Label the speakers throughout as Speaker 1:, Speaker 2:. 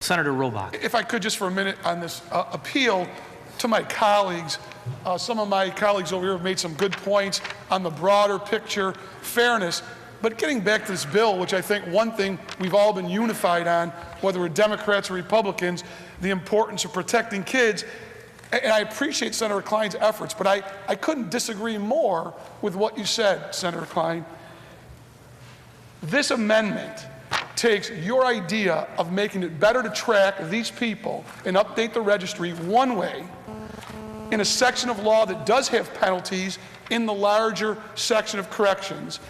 Speaker 1: Senator Robach.
Speaker 2: If I could just for a minute on this appeal to my colleagues. Some of my colleagues over here have made some good points on the broader picture, fairness. But getting back to this bill, which I think one thing we've all been unified on, whether we're Democrats or Republicans, the importance of protecting kids. And I appreciate Senator Klein's efforts, but I couldn't disagree more with what you said, Senator Klein. This amendment takes your idea of making it better to track these people and update the registry one way in a section of law that does have penalties in the larger section of corrections,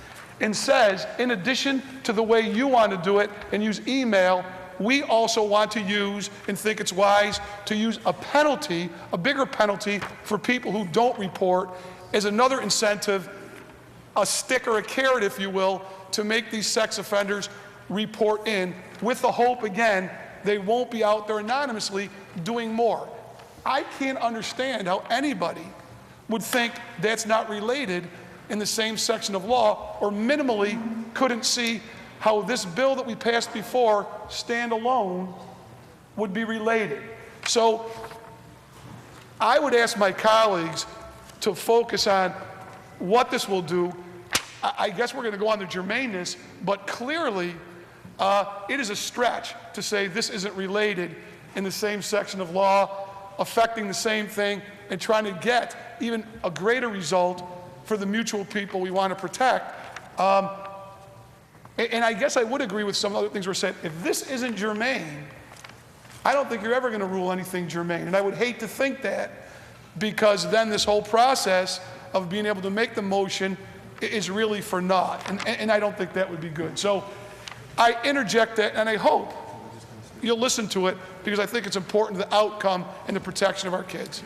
Speaker 2: and says, in addition to the way you want to do it and use email, we also want to use and think it's wise to use a penalty, a bigger penalty for people who don't report as another incentive, a stick or a carrot, if you will, to make these sex offenders report in, with the hope, again, they won't be out there anonymously doing more. I can't understand how anybody would think that's not related in the same section of law, or minimally couldn't see how this bill that we passed before, standalone, would be related. So I would ask my colleagues to focus on what this will do. I guess we're going to go on the germaneness, but clearly it is a stretch to say this isn't related in the same section of law, affecting the same thing, and trying to get even a greater result for the mutual people we want to protect. And I guess I would agree with some other things were said. If this isn't germane, I don't think you're ever going to rule anything germane. And I would hate to think that, because then this whole process of being able to make the motion is really for naught. And I don't think that would be good. So I interject that, and I hope you'll listen to it, because I think it's important to the outcome and the protection of our kids.